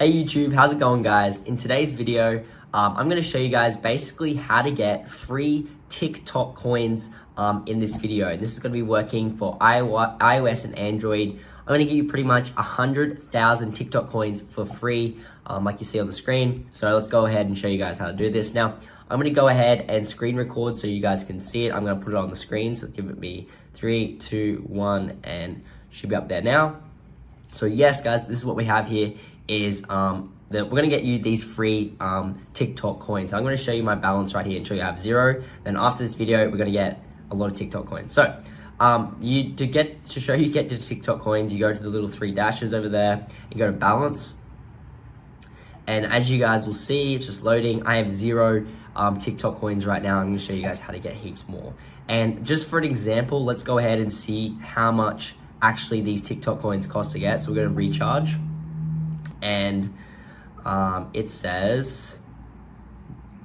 Hey YouTube, how's it going guys? In today's video, I'm going to show you guys basically how to get free TikTok coins in this video. And this is going to be working for iOS and Android. I'm going to give you pretty much 100,000 TikTok coins for free, like you see on the screen. So let's go ahead and show you guys how to do this. Now, I'm going to go ahead and screen record so you guys can see it. I'm going to put it on the screen. So give it me 3, 2, 1, and should be up there now. So yes, guys, this is what we have here. Is that we're gonna get you these free TikTok coins. So I'm gonna show you my balance right here and show you I have 0. Then after this video, we're gonna get a lot of TikTok coins. So to show you get the TikTok coins, you go to the little 3 dashes over there, you go to balance. And as you guys will see, it's just loading. I have 0 TikTok coins right now. I'm gonna show you guys how to get heaps more. And just for an example, let's go ahead and see how much actually these TikTok coins cost to get. So we're gonna recharge. And it says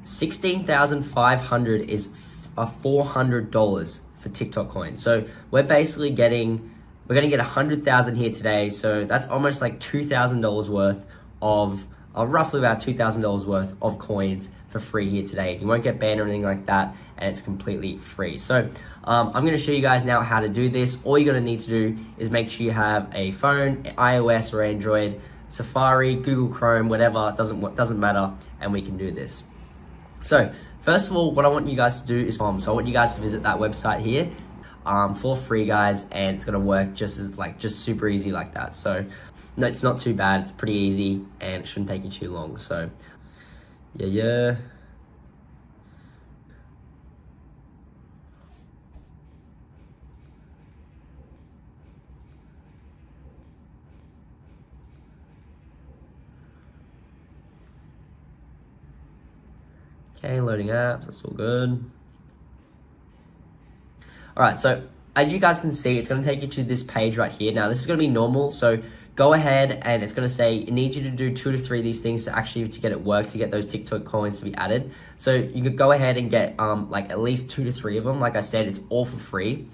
16,500 is $400 for TikTok coins. So we're basically we're gonna get 100,000 here today. So that's almost like $2,000 worth of roughly about $2,000 worth of coins for free here today. You won't get banned or anything like that, and it's completely free. So I'm gonna show you guys now how to do this. All you're gonna need to do is make sure you have a phone, iOS or Android, Safari, Google Chrome, whatever, doesn't matter, and we can do this. So first of all, what I want you guys to do is so I want you guys to visit that website here for free, guys, and it's gonna work just super easy like that. So no, it's not too bad, it's pretty easy and it shouldn't take you too long. So yeah. Okay, loading apps, that's all good. All right, so as you guys can see, it's gonna take you to this page right here. Now, this is gonna be normal, so go ahead and it's gonna say, it needs you to do 2 to 3 of these things to get it work, to get those TikTok coins to be added. So you could go ahead and get like at least 2 to 3 of them. Like I said, it's all for free.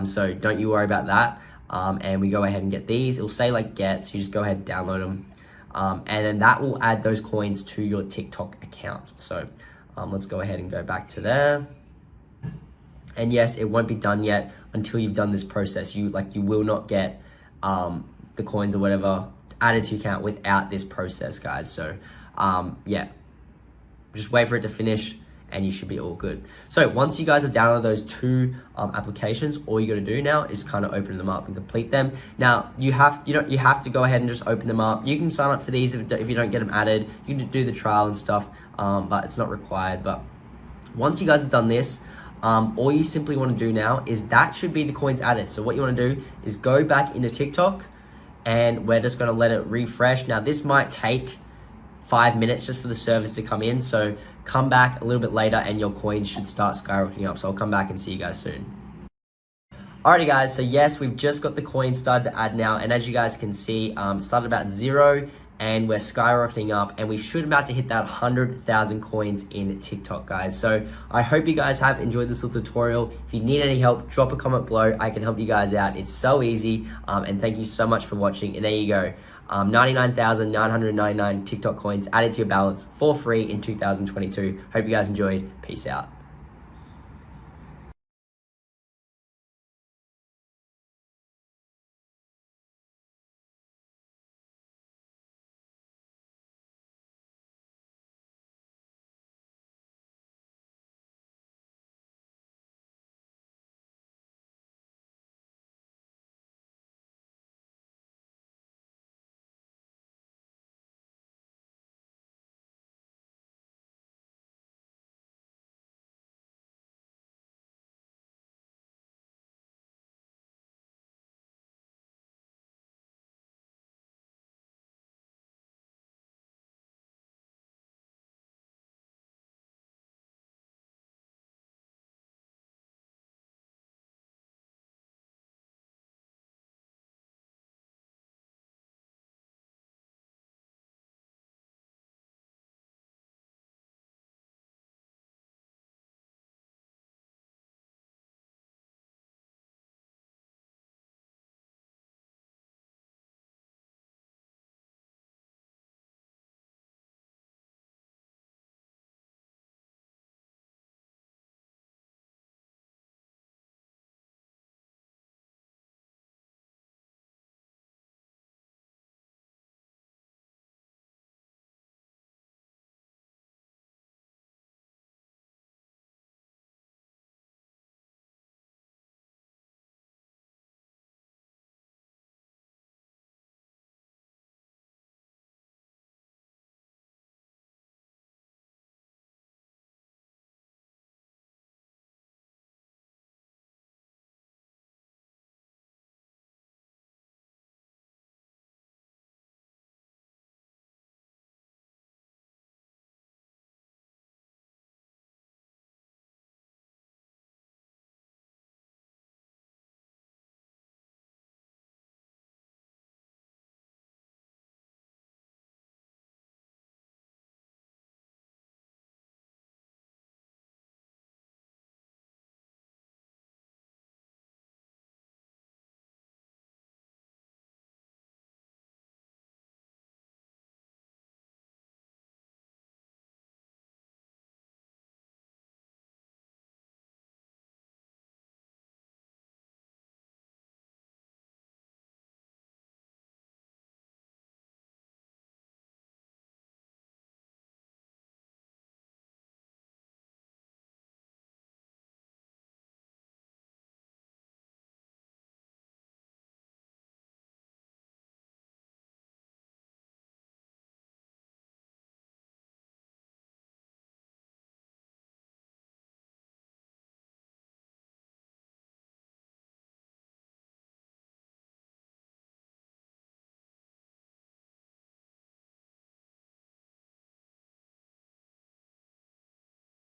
So don't you worry about that. And we go ahead and get these. It'll say like get, so you just go ahead and download them. And then that will add those coins to your TikTok account. So let's go ahead and go back to there. And yes, it won't be done yet until you've done this process. You will not get the coins or whatever added to your account without this process, guys. So yeah, just wait for it to finish and you should be all good. So once you guys have downloaded those 2 applications, all you got to do now is kind of open them up and complete them. Now you have to go ahead and just open them up. You can sign up for these if you don't get them added. You can do the trial and stuff, but it's not required. But once you guys have done this, all you simply want to do now is that should be the coins added. So what you want to do is go back into TikTok and we're just going to let it refresh. Now this might take 5 minutes just for the service to come in. So come back a little bit later and your coins should start skyrocketing up. So I'll come back and see you guys soon. Alrighty guys, so yes, we've just got the coins started to add now. And as you guys can see, it started about 0 and we're skyrocketing up and we should about to hit that 100,000 coins in TikTok, guys. So I hope you guys have enjoyed this little tutorial. If you need any help, drop a comment below. I can help you guys out. It's so easy. And thank you so much for watching. And there you go. 99,999 TikTok coins added to your balance for free in 2022. Hope you guys enjoyed. Peace out.